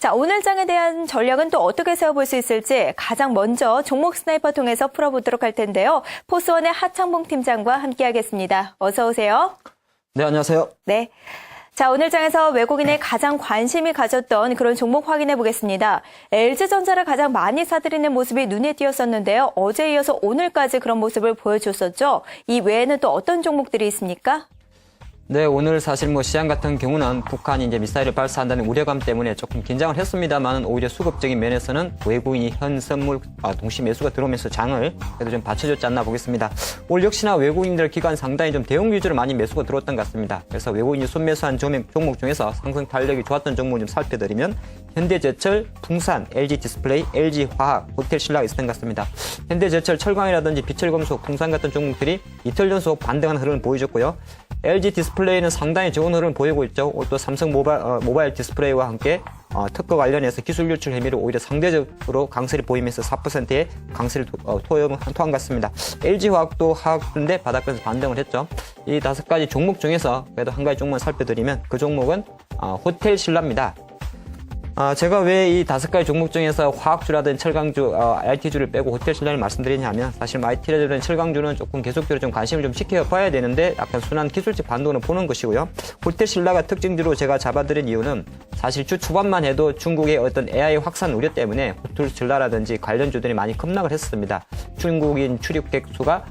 자, 오늘 장에 대한 전략은 또 어떻게 세워볼 수 있을지 가장 먼저 종목 스나이퍼 통해서 풀어보도록 할 텐데요. 포스원의 하창봉 팀장과 함께하겠습니다. 어서 오세요. 네, 안녕하세요. 네. 자, 오늘 장에서 외국인의 가장 관심이 가졌던 그런 종목 확인해 보겠습니다. LG전자를 가장 많이 사들이는 모습이 눈에 띄었었는데요. 어제에 이어서 오늘까지 그런 모습을 보여줬었죠. 이 외에는 또 어떤 종목들이 있습니까? 네, 오늘 사실 시장 같은 경우는 북한이 이제 미사일을 발사한다는 우려감 때문에 조금 긴장을 했습니다만 오히려 수급적인 면에서는 외국인이 현 선물 동시 매수가 들어오면서 장을 그래도 좀 받쳐줬지 않나 보겠습니다. 올 역시나 외국인들 기간 상당히 좀 대형 위주로 많이 매수가 들어왔던 것 같습니다. 그래서 외국인이 순매수한 종목 중에서 상승 탄력이 좋았던 종목 좀 살펴드리면 현대제철, 풍산, LG디스플레이, LG화학, 호텔신라가 있었던 것 같습니다. 현대제철, 철강이라든지 비철금속, 풍산 같은 종목들이 이틀 연속 반등하는 흐름을 보여줬고요. LG디스플레이는 상당히 좋은 흐름을 보이고 있죠. 올 또 삼성 모바일 디스플레이와 함께 특허 관련해서 기술 유출 혐의로 오히려 상대적으로 강세를 보이면서 4%의 강세를 토한 것 같습니다. LG화학도 하락인데 바닥권에서 반등을 했죠. 이 5가지 종목 중에서 그래도 한 가지 종목만 살펴드리면 그 종목은 호텔신라입니다. 제가 왜 이 5가지 종목 중에서 화학주라든 철강주, IT주를 빼고 호텔신라를 말씀드리냐면 사실 IT라든 철강주는 조금 계속적으로 좀 관심을 좀 시켜봐야 되는데 약간 순환 기술적 반동을 보는 것이고요. 호텔신라가 특징주로 제가 잡아드린 이유는 사실 주 초반만 해도 중국의 어떤 AI 확산 우려 때문에 호텔신라라든지 관련주들이 많이 급락을 했습니다. 중국인 출입객 수가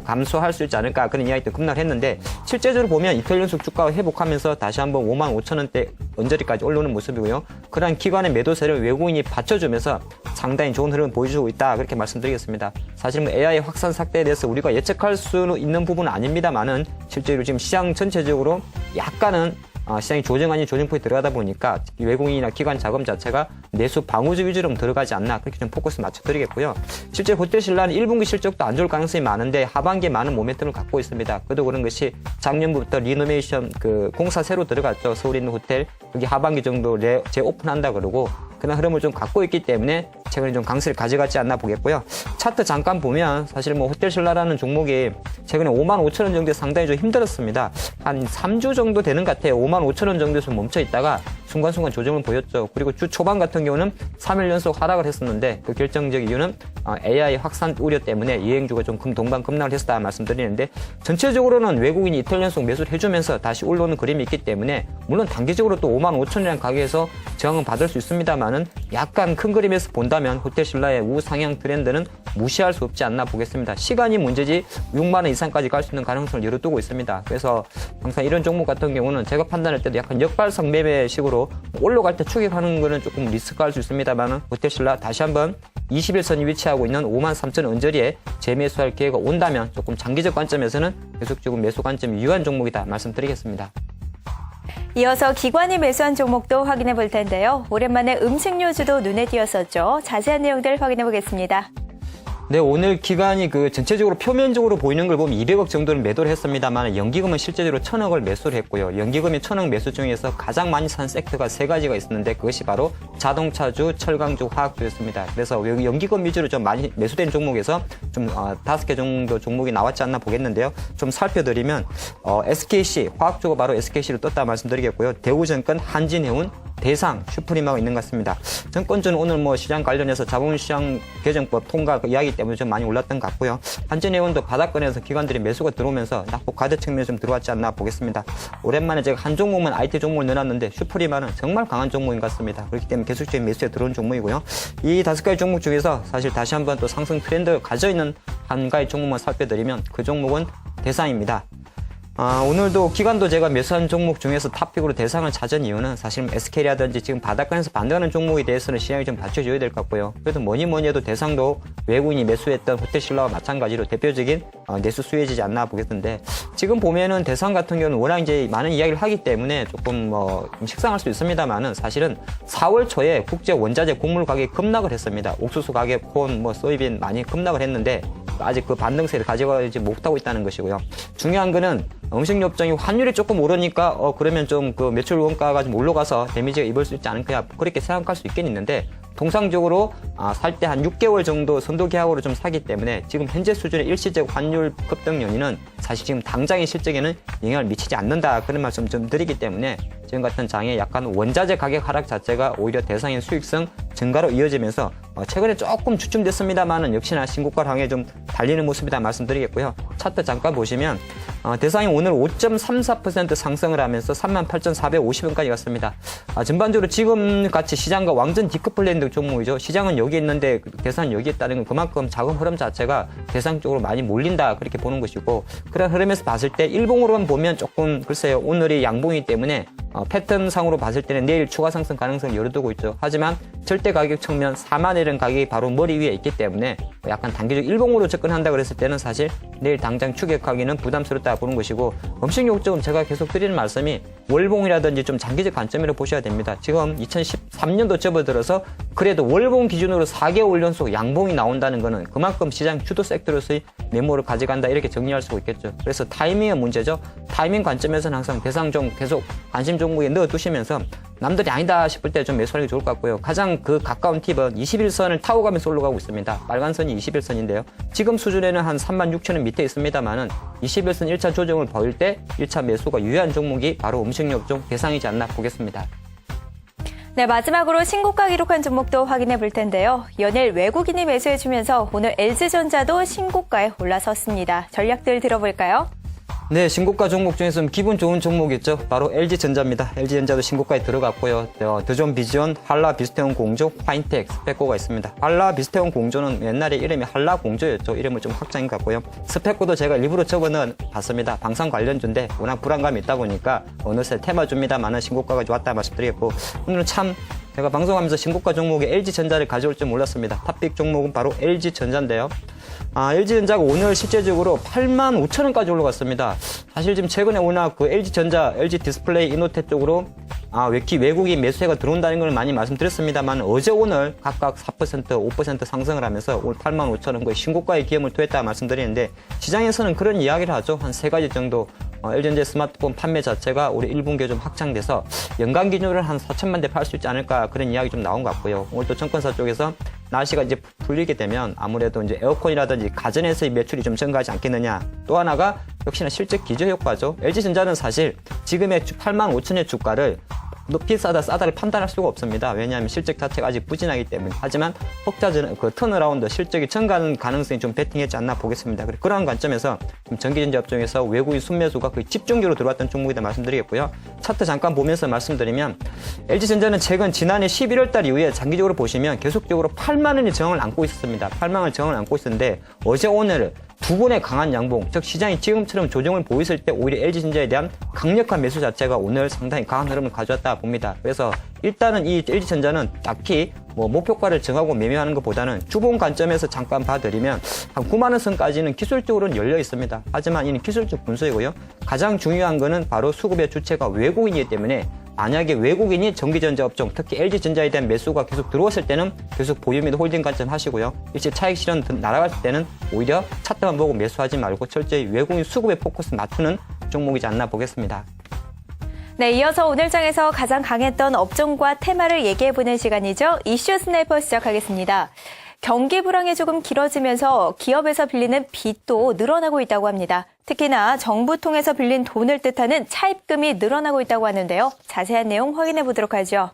감소할 수 있지 않을까 그런 이야기도 급락을 했는데 실제적으로 보면 이틀 연속 주가가 회복하면서 다시 한번 55,000원대 언저리까지 올라오는 모습이고요. 그러한 기관의 매도세를 외국인이 받쳐주면서 상당히 좋은 흐름을 보여주고 있다 그렇게 말씀드리겠습니다. 사실 AI 확산 삭대에 대해서 우리가 예측할 수 있는 부분은 아닙니다만은 실제로 지금 시장 전체적으로 약간은 시장이 조정 아닌 조정폭에 들어가다 보니까 외국인이나 기관 자금 자체가 내수 방어주 위주로 들어가지 않나 그렇게 좀 포커스 맞춰드리겠고요. 실제 호텔신라는 1분기 실적도 안 좋을 가능성이 많은데 하반기에 많은 모멘텀을 갖고 있습니다. 그도 그런 것이 작년부터 리노베이션 공사 새로 들어갔죠. 서울에 있는 호텔 여기 하반기 정도 재오픈한다 그러고 그런 흐름을 좀 갖고 있기 때문에 최근에 좀 강세를 가져갔지 않나 보겠고요. 차트 잠깐 보면 사실 호텔신라라는 종목이 최근에 55,000원 정도에 상당히 좀 힘들었습니다. 한 3주 정도 되는 것 같아요. 55,000원 정도에서 멈춰 있다가 순간순간 조정을 보였죠. 그리고 주 초반 같은 경우는 3일 연속 하락을 했었는데 그 결정적 이유는 AI 확산 우려 때문에 여행주가 좀 동반 급락을 했다 말씀드리는데 전체적으로는 외국인이 이틀 연속 매수를 해주면서 다시 올라오는 그림이 있기 때문에 물론 단기적으로 또 55,000원이라는 가격에서 저항은 받을 수 있습니다만은 약간 큰 그림에서 본다면 호텔신라의 우상향 트렌드는 무시할 수 없지 않나 보겠습니다. 시간이 문제지 6만 원 이상까지 갈 수 있는 가능성을 열어두고 있습니다. 그래서 항상 이런 종목 같은 경우는 제가 판단할 때도 약간 역발상 매매식으로 올라갈 때 추격하는 거는 조금 리스크할 수 있습니다만 호텔신라 다시 한번 21선이 위치하고 있는 53,000원 언저리에 재매수할 기회가 온다면 조금 장기적 관점에서는 계속적으로 매수 관점이 유효한 종목이다 말씀드리겠습니다. 이어서 기관이 매수한 종목도 확인해 볼 텐데요. 오랜만에 음식료주도 눈에 띄었었죠. 자세한 내용들 확인해 보겠습니다. 네, 오늘 기관이 전체적으로 표면적으로 보이는 걸 보면 200억 정도를 매도를 했습니다만 연기금은 실제적으로 1,000억을 매수를 했고요. 연기금이 1,000억 매수 중에서 가장 많이 산 섹터가 3가지가 있었는데 그것이 바로 자동차주, 철강주, 화학주였습니다. 그래서 연기금 위주로 좀 많이 매수된 종목에서 좀 5개 정도 종목이 나왔지 않나 보겠는데요. 좀 살펴드리면 SKC, 화학주가 바로 SKC로 떴다 말씀드리겠고요. 대우증권, 한진해운, 대상, 슈프림하고 있는 것 같습니다. 정권주는 오늘 시장 관련해서 자본시장 개정법 통과 이야기 때문에 좀 많이 올랐던 것 같고요. 한진해운도 바닥권에서 기관들이 매수가 들어오면서 낙폭 가드 측면에 좀 들어왔지 않나 보겠습니다. 오랜만에 제가 한 종목만 IT 종목을 넣어놨는데 슈프림은 정말 강한 종목인 것 같습니다. 그렇기 때문에 계속적인 매수에 들어온 종목이고요. 이 5가지 종목 중에서 사실 다시 한번 또 상승 트렌드를 가져있는 한 가지 종목만 살펴드리면 그 종목은 대상입니다. 오늘도 기관도 제가 매수한 종목 중에서 탑픽으로 대상을 찾은 이유는 사실 SK라든지 지금 바닥권에서 반등하는 종목에 대해서는 시장이 좀 받쳐줘야 될 것 같고요. 그래도 뭐니 해도 대상도 외국인이 매수했던 호텔신라와 마찬가지로 대표적인 내수 수혜지지 않나 보겠는데 지금 보면은 대상 같은 경우는 워낙 이제 많은 이야기를 하기 때문에 조금 좀 식상할 수 있습니다만은 사실은 4월 초에 국제 원자재 곡물 가격이 급락을 했습니다. 옥수수 가격, 콘, 소이빈 많이 급락을 했는데 아직 그 반등세를 가져가지 못하고 있다는 것이고요. 중요한 거는 음식료 업종이 환율이 조금 오르니까 그러면 좀 매출 원가가 좀 올라가서 데미지가 입을 수 있지 않을까 그렇게 생각할 수 있긴 있는데 통상적으로 살 때 한 6개월 정도 선도 계약으로 좀 사기 때문에 지금 현재 수준의 일시적 환율 급등 요인은 사실 지금 당장의 실적에는 영향을 미치지 않는다 그런 말씀 좀 드리기 때문에 지금 같은 장에 약간 원자재 가격 하락 자체가 오히려 대상의 수익성 증가로 이어지면서 최근에 조금 주춤됐습니다만은 역시나 신고가를 향해 좀 달리는 모습이다 말씀드리겠고요. 차트 잠깐 보시면 대상이 오늘 5.34% 상승을 하면서 38,450원까지 갔습니다. 전반적으로 지금 같이 시장과 완전 디커플랜드 종목이죠. 시장은 여기 있는데 대상은 여기 있다는 건 그만큼 자금 흐름 자체가 대상 쪽으로 많이 몰린다 그렇게 보는 것이고, 그런 흐름에서 봤을 때 일봉으로만 보면 조금 글쎄요, 오늘이 양봉이기 때문에 패턴상으로 봤을 때는 내일 추가 상승 가능성을 열어두고 있죠. 하지만 절대 가격 측면 4만원 가격이 바로 머리 위에 있기 때문에 약간 단기적 일봉으로 접근한다 그랬을 때는 사실 내일 당장 추격하기는 부담스럽다 보는 것이고, 음식 욕적은 제가 계속 드리는 말씀이 월봉이라든지 좀 장기적 관점으로 보셔야 됩니다. 지금 2013년도 접어들어서 그래도 월봉 기준으로 4개월 연속 양봉이 나온다는 것은 그만큼 시장 주도 섹터로서의 메모를 가져간다 이렇게 정리할 수 있겠죠. 그래서 타이밍의 문제죠. 타이밍 관점에서는 항상 대상 좀 계속 관심 종목에 넣어두시면서 남들이 아니다 싶을 때 좀 매수하는 게 좋을 것 같고요. 가장 그 가까운 팁은 21선을 타고 가면서 올라가고 있습니다. 빨간 선이 21선인데요. 지금 수준에는 한 36,000원 밑에 있습니다만은 21선 1차 조정을 보일 때 1차 매수가 유효한 종목이 바로 음식료종 대상이지 않나 보겠습니다. 네, 마지막으로 신고가 기록한 종목도 확인해 볼 텐데요. 연일 외국인이 매수해주면서 오늘 LG전자도 신고가에 올라섰습니다. 전략들 들어볼까요? 네, 신고가 종목 중에서는 기분 좋은 종목이죠. 바로 LG전자입니다. LG전자도 신고가에 들어갔고요. 드존 비전, 한라 비스테온 공조, 파인텍, 스펙코가 있습니다. 한라 비스테온 공조는 옛날에 이름이 한라 공조였죠. 이름을 좀 확장해 갔고요. 스펙코도 제가 일부러 적어는 봤습니다. 방산 관련주인데 워낙 불안감이 있다 보니까 어느새 테마주입니다만은 신고가가 좋았다 말씀드리겠고, 오늘은 참 제가 방송하면서 신고가 종목에 LG전자를 가져올 줄 몰랐습니다. 탑픽 종목은 바로 LG전자인데요. LG전자가 오늘 실제적으로 85,000원까지 올라갔습니다. 사실 지금 최근에 워낙 그 LG전자, LG디스플레이, 이노테 쪽으로 외국인 매수세가 들어온다는 걸 많이 말씀드렸습니다만, 어제 오늘 각각 4%, 5% 상승을 하면서 오늘 85,000원 거의 신고가의 기염을 토했다 말씀드리는데, 시장에서는 그런 이야기를 하죠. 한 3가지 정도. LG전자 스마트폰 판매 자체가 올해 1분기에 좀 확장돼서 연간 기준으로 한 4천만 대 팔 수 있지 않을까, 그런 이야기 좀 나온 것 같고요. 오늘 또 증권사 쪽에서 날씨가 이제 풀리게 되면 아무래도 이제 에어컨이라든지 가전에서의 매출이 좀 증가하지 않겠느냐. 또 하나가 역시나 실적 기저 효과죠. LG전자는 사실 지금의 85,000원의 주가를 비싸다 싸다를 판단할 수가 없습니다. 왜냐하면 실적 자체가 아직 부진하기 때문에. 하지만 혹자는 그 턴어라운드 실적이 증가하는 가능성이 좀 베팅했지 않나 보겠습니다. 그러한 관점에서 전기전자 업종에서 외국인 순매수가 거의 집중적으로 들어왔던 종목이다 말씀드리겠고요. 차트 잠깐 보면서 말씀드리면, LG전자는 최근 지난해 11월 달 이후에 장기적으로 보시면 계속적으로 8만 원의 저항을 안고 있었습니다. 8만 원의 저항을 안고 있었는데, 어제 오늘 두 번의 강한 양봉, 즉 시장이 지금처럼 조정을 보였을 때 오히려 LG전자에 대한 강력한 매수 자체가 오늘 상당히 강한 흐름을 가져왔다 봅니다. 그래서 일단은 이 LG전자는 딱히 목표가를 정하고 매매하는 것보다는 주봉 관점에서 잠깐 봐드리면 한 9만 원 선까지는 기술적으로는 열려 있습니다. 하지만 이는 기술적 분석이고요. 가장 중요한 거는 바로 수급의 주체가 외국인이기 때문에, 만약에 외국인이 전기전자 업종, 특히 LG전자에 대한 매수가 계속 들어왔을 때는 계속 보유 및 홀딩 관점 하시고요. 일시 차익 실현 날아갈 때는 오히려 차트만 보고 매수하지 말고 철저히 외국인 수급에 포커스 맞추는 종목이지 않나 보겠습니다. 네, 이어서 오늘 장에서 가장 강했던 업종과 테마를 얘기해보는 시간이죠. 이슈 스나이퍼 시작하겠습니다. 경기 불황이 조금 길어지면서 기업에서 빌리는 빚도 늘어나고 있다고 합니다. 특히나 정부 통해서 빌린 돈을 뜻하는 차입금이 늘어나고 있다고 하는데요. 자세한 내용 확인해 보도록 하죠.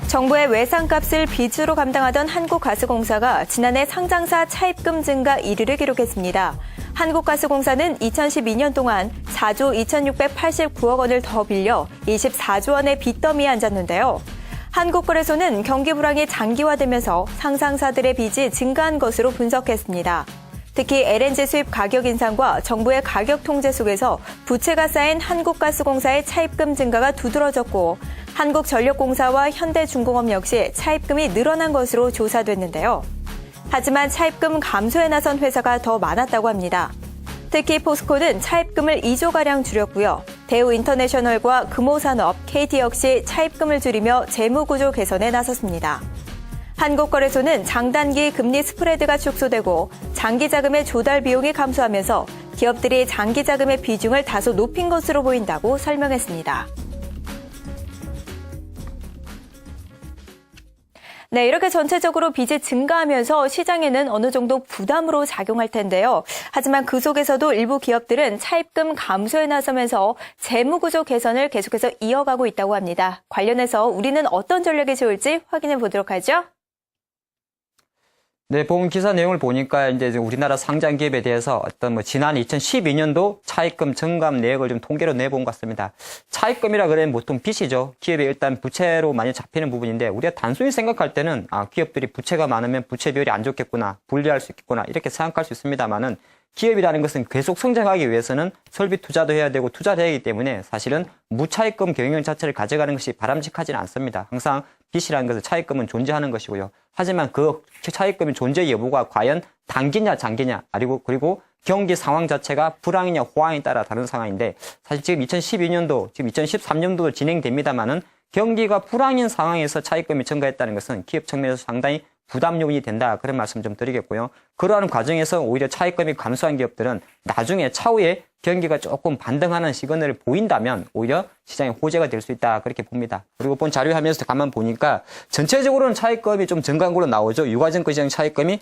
정부의 외상값을 빚으로 감당하던 한국가스공사가 지난해 상장사 차입금 증가 1위를 기록했습니다. 한국가스공사는 2012년 동안 4조 2,689억 원을 더 빌려 24조 원의 빚더미에 앉았는데요. 한국거래소는 경기 불황이 장기화되면서 상장사들의 빚이 증가한 것으로 분석했습니다. 특히 LNG 수입 가격 인상과 정부의 가격 통제 속에서 부채가 쌓인 한국가스공사의 차입금 증가가 두드러졌고, 한국전력공사와 현대중공업 역시 차입금이 늘어난 것으로 조사됐는데요. 하지만 차입금 감소에 나선 회사가 더 많았다고 합니다. 특히 포스코는 차입금을 2조가량 줄였고요. 대우인터내셔널과 금호산업, KT 역시 차입금을 줄이며 재무구조 개선에 나섰습니다. 한국거래소는 장단기 금리 스프레드가 축소되고 장기자금의 조달 비용이 감소하면서 기업들이 장기자금의 비중을 다소 높인 것으로 보인다고 설명했습니다. 네, 이렇게 전체적으로 빚이 증가하면서 시장에는 어느 정도 부담으로 작용할 텐데요. 하지만 그 속에서도 일부 기업들은 차입금 감소에 나서면서 재무구조 개선을 계속해서 이어가고 있다고 합니다. 관련해서 우리는 어떤 전략이 좋을지 확인해 보도록 하죠. 네, 본 기사 내용을 보니까 이제 우리나라 상장 기업에 대해서 어떤 지난 2012년도 차입금 증감 내역을 좀 통계로 내본 것 같습니다. 차입금이라 그러면 보통 빚이죠. 기업에 일단 부채로 많이 잡히는 부분인데 우리가 단순히 생각할 때는 기업들이 부채가 많으면 부채 비율이 안 좋겠구나, 불리할 수 있겠구나 이렇게 생각할 수 있습니다만은 기업이라는 것은 계속 성장하기 위해서는 설비 투자도 해야 되고 투자를 해야 하기 때문에 사실은 무차입금 경영 자체를 가져가는 것이 바람직하지는 않습니다. 항상 빚이라는 것은 차입금은 존재하는 것이고요. 하지만 그 차입금의 존재 여부가 과연 단기냐 장기냐 그리고 경기 상황 자체가 불황이냐 호황에 따라 다른 상황인데 사실 지금 2012년도, 지금 2013년도도 진행됩니다만은 경기가 불황인 상황에서 차입금이 증가했다는 것은 기업 측면에서 상당히 부담 요인이 된다. 그런 말씀 좀 드리겠고요. 그러한 과정에서 오히려 차입금이 감소한 기업들은 나중에 차후에 경기가 조금 반등하는 시그널을 보인다면 오히려 시장에 호재가 될 수 있다. 그렇게 봅니다. 그리고 본 자료하면서 가만 보니까 전체적으로는 차입금이 좀 증가한 걸로 나오죠. 유가증권 시장 차입금이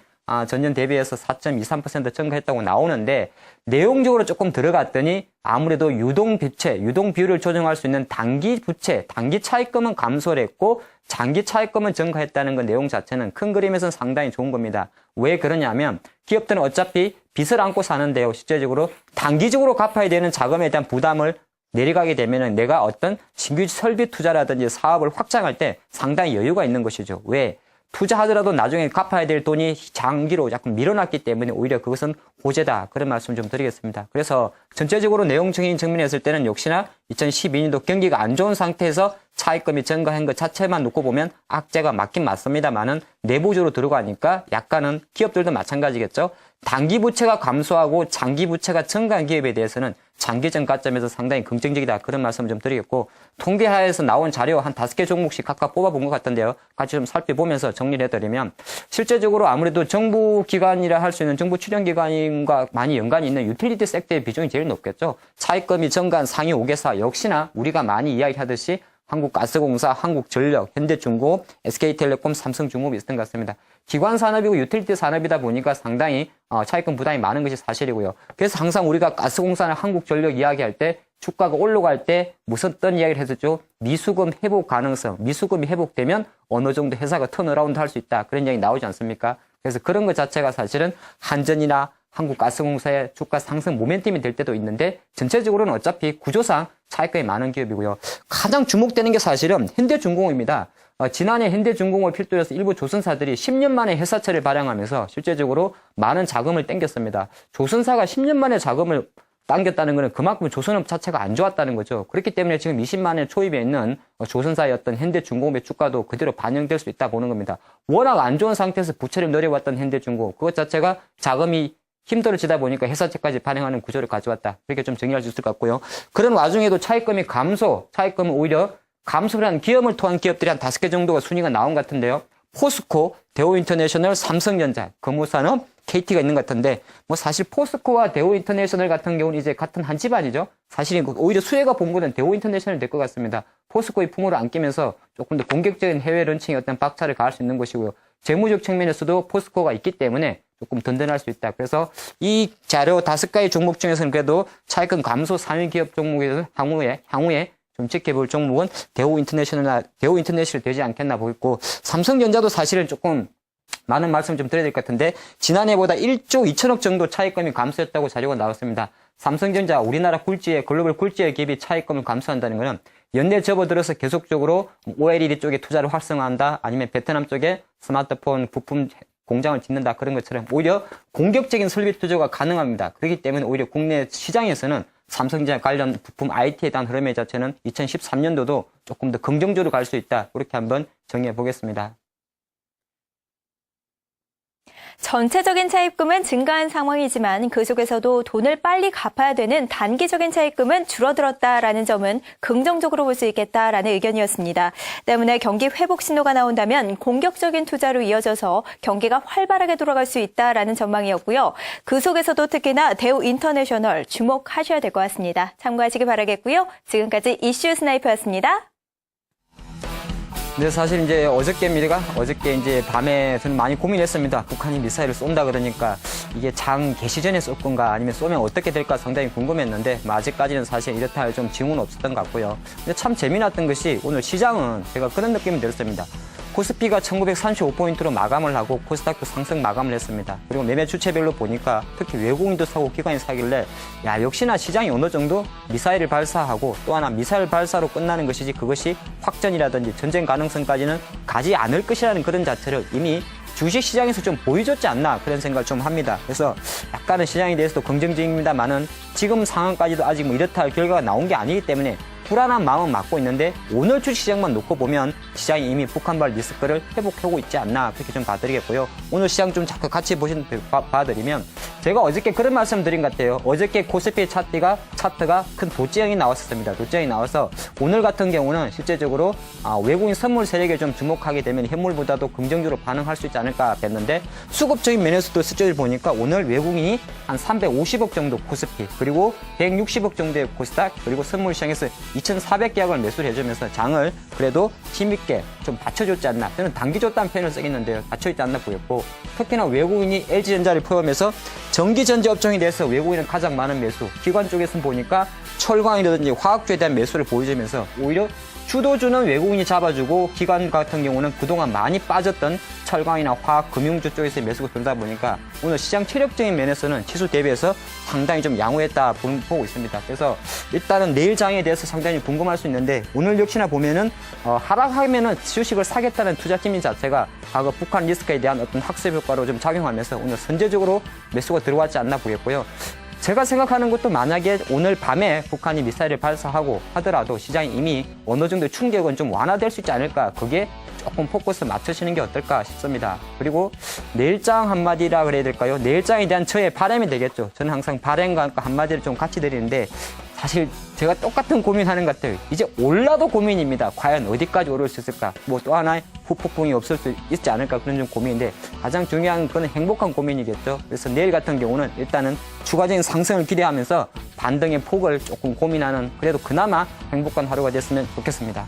전년 대비해서 4.23% 증가했다고 나오는데 내용적으로 조금 들어갔더니 아무래도 유동 비율을 조정할 수 있는 단기 부채, 단기 차입금은 감소를 했고 장기 차입금은 증가했다는 그 내용 자체는 큰 그림에서는 상당히 좋은 겁니다. 왜 그러냐면 기업들은 어차피 빚을 안고 사는데요. 실제적으로 단기적으로 갚아야 되는 자금에 대한 부담을 내려가게 되면은 내가 어떤 신규 설비 투자라든지 사업을 확장할 때 상당히 여유가 있는 것이죠. 왜? 투자하더라도 나중에 갚아야 될 돈이 장기로 자꾸 밀어놨기 때문에 오히려 그것은 호재다. 그런 말씀 좀 드리겠습니다. 그래서 전체적으로 내용적인 측면에서 때는 역시나 2012년도 경기가 안 좋은 상태에서 차입금이 증가한 것 자체만 놓고 보면 악재가 맞긴 맞습니다만은 내부적으로 들어가니까 약간은 기업들도 마찬가지겠죠. 단기 부채가 감소하고 장기 부채가 증가한 기업에 대해서는 장기적 관점에서 상당히 긍정적이다. 그런 말씀 좀 드리겠고 통계하에서 나온 자료 한 5개 종목씩 각각 뽑아본 것 같은데요. 같이 좀 살펴보면서 정리를 해드리면 실제적으로 아무래도 정부 기관이라 할 수 있는 정부 출연 기관과 많이 연관이 있는 유틸리티 섹터의 비중이 제일 높겠죠. 차입금이 증가한 상위 5개사 역시나 우리가 많이 이야기하듯이 한국가스공사, 한국전력, 현대중공업, SK텔레콤, 삼성중공업이 있었던 것 같습니다. 기관 산업이고 유틸리티 산업이다 보니까 상당히 차입금 부담이 많은 것이 사실이고요. 그래서 항상 우리가 가스공사나 한국전력 이야기할 때 주가가 올라갈 때 무슨 어떤 이야기를 했었죠? 미수금 회복 가능성, 미수금이 회복되면 어느 정도 회사가 턴어라운드 할 수 있다. 그런 이야기 나오지 않습니까? 그래서 그런 것 자체가 사실은 한전이나 한국가스공사의 주가 상승 모멘텀이 될 때도 있는데 전체적으로는 어차피 구조상 차입금이 많은 기업이고요. 가장 주목되는 게 사실은 현대중공업입니다. 지난해 현대중공업을 필두로 해서 일부 조선사들이 10년 만에 회사채를 발행하면서 실제적으로 많은 자금을 땡겼습니다. 조선사가 10년 만에 자금을 당겼다는 것은 그만큼 조선업 자체가 안 좋았다는 거죠. 그렇기 때문에 지금 20만에 초입에 있는 조선사였던 현대중공업의 주가도 그대로 반영될 수 있다 보는 겁니다. 워낙 안 좋은 상태에서 부채를 내려왔던 현대중공업, 그것 자체가 자금이 힘들어지다 보니까 회사채까지 발행하는 구조를 가져왔다. 그렇게 좀 정리할 수 있을 것 같고요. 그런 와중에도 차입금이 차입금은 오히려 감소를 한 기업을 통한 기업들이 한 5개 정도가 순위가 나온 것 같은데요. 포스코, 대우인터내셔널, 삼성전자, 금호산업, KT가 있는 것 같은데 사실 포스코와 대우인터내셔널 같은 경우는 이제 같은 한 집안이죠. 사실 오히려 수혜가 본 거는 대우인터내셔널 될 것 같습니다. 포스코의 품으로 안 끼면서 조금 더 공격적인 해외 런칭에 어떤 박차를 가할 수 있는 것이고요. 재무적 측면에서도 포스코가 있기 때문에 조금 든든할 수 있다. 그래서 이 자료 5가지 종목 중에서는 그래도 차입금 감소 상위 기업 종목에서 향후에 좀 지켜볼 종목은 대우인터내셔널 되지 않겠나 보이고 삼성전자도 사실은 조금 많은 말씀 좀 드려야 될 것 같은데 지난해보다 1조 2천억 정도 차입금이 감소했다고 자료가 나왔습니다. 삼성전자 우리나라 글로벌 굴지의 기업이 차입금을 감소한다는 것은 연내 접어들어서 계속적으로 OLED 쪽에 투자를 활성화한다 아니면 베트남 쪽에 스마트폰 부품 공장을 짓는다 그런 것처럼 오히려 공격적인 설비 투자가 가능합니다. 그렇기 때문에 오히려 국내 시장에서는 삼성전자 관련 부품 IT에 대한 흐름의 자체는 2013년도도 조금 더 긍정적으로 갈 수 있다. 이렇게 한번 정리해 보겠습니다. 전체적인 차입금은 증가한 상황이지만 그 속에서도 돈을 빨리 갚아야 되는 단기적인 차입금은 줄어들었다라는 점은 긍정적으로 볼 수 있겠다라는 의견이었습니다. 때문에 경기 회복 신호가 나온다면 공격적인 투자로 이어져서 경기가 활발하게 돌아갈 수 있다라는 전망이었고요. 그 속에서도 특히나 대우인터내셔널 주목하셔야 될 것 같습니다. 참고하시기 바라겠고요. 지금까지 이슈 스나이퍼였습니다. 근데 사실 이제 어저께 이제 밤에 저는 많이 고민했습니다. 북한이 미사일을 쏜다 그러니까 이게 장 개시 전에 쏠 건가 아니면 쏘면 어떻게 될까 상당히 궁금했는데 뭐 아직까지는 사실 이렇다 할 좀 징후는 없었던 것 같고요. 근데 참 재미났던 것이 오늘 시장은 제가 그런 느낌이 들었습니다. 코스피가 1935포인트로 마감을 하고 코스닥도 상승 마감을 했습니다. 그리고 매매 주체별로 보니까 특히 외국인도 사고 기관이 사길래 야 역시나 시장이 어느 정도 미사일을 발사하고 또 하나 미사일 발사로 끝나는 것이지 그것이 확전이라든지 전쟁 가능성까지는 가지 않을 것이라는 그런 자체를 이미 주식시장에서 좀 보여줬지 않나 그런 생각을 좀 합니다. 그래서 약간은 시장에 대해서도 긍정적입니다만은 지금 상황까지도 아직 뭐 이렇다 할 결과가 나온 게 아니기 때문에 불안한 마음은 갖고 있는데 오늘 주식시장만 놓고 보면 시장이 이미 북한발 리스크를 회복하고 있지 않나 그렇게 좀 봐드리겠고요. 오늘 시장 좀 자꾸 같이 봐드리면 제가 어저께 그런 말씀 드린 것 같아요. 어저께 코스피 차트가 큰 도지형이 나왔었습니다. 도지형이 나와서 오늘 같은 경우는 실제적으로 외국인 선물 세력에 좀 주목하게 되면 현물보다도 긍정적으로 반응할 수 있지 않을까 했는데 수급적인 면에서도 실제를 보니까 오늘 외국인이 한 350억 정도 코스피 그리고 160억 정도의 코스닥 그리고 선물 시장에서 2,400계약을 매수를 해주면서 장을 그래도 힘있게 좀 받쳐줬지 않나. 저는 당기줬다는 표현을 쓰겠는데요. 받쳐있지 않나 보였고 특히나 외국인이 LG전자를 포함해서 전기전지 업종에 대해서 외국인은 가장 많은 매수. 기관 쪽에서는 보니까 철강이라든지 화학주에 대한 매수를 보여주면서 오히려 주도주는 외국인이 잡아주고 기관 같은 경우는 그동안 많이 빠졌던 철강이나 화학, 금융주 쪽에서 매수가 들다 보니까 오늘 시장 체력적인 면에서는 지수 대비해서 상당히 좀 양호했다 보고 있습니다. 그래서 일단은 내일 장에 대해서 상당히 궁금할 수 있는데 오늘 역시나 보면은 하락하면은 주식을 사겠다는 투자팀인 자체가 과거 북한 리스크에 대한 어떤 학습 효과로 좀 작용하면서 오늘 선제적으로 매수가 들어왔지 않나 보겠고요. 제가 생각하는 것도 만약에 오늘 밤에 북한이 미사일을 발사하고 하더라도 시장이 이미 어느 정도 충격은 좀 완화될 수 있지 않을까. 그게 조금 포커스 맞추시는 게 어떨까 싶습니다. 그리고 내일장 한마디라 그래야 될까요? 내일장에 대한 저의 바람이 되겠죠. 저는 항상 바람과 한마디를 좀 같이 드리는데 사실 제가 똑같은 고민하는 것 같아요. 이제 올라도 고민입니다. 과연 어디까지 오를 수 있을까? 뭐 또 하나의 후폭풍이 없을 수 있지 않을까? 그런 좀 고민인데 가장 중요한 건 행복한 고민이겠죠. 그래서 내일 같은 경우는 일단은 추가적인 상승을 기대하면서 반등의 폭을 조금 고민하는 그래도 그나마 행복한 하루가 됐으면 좋겠습니다.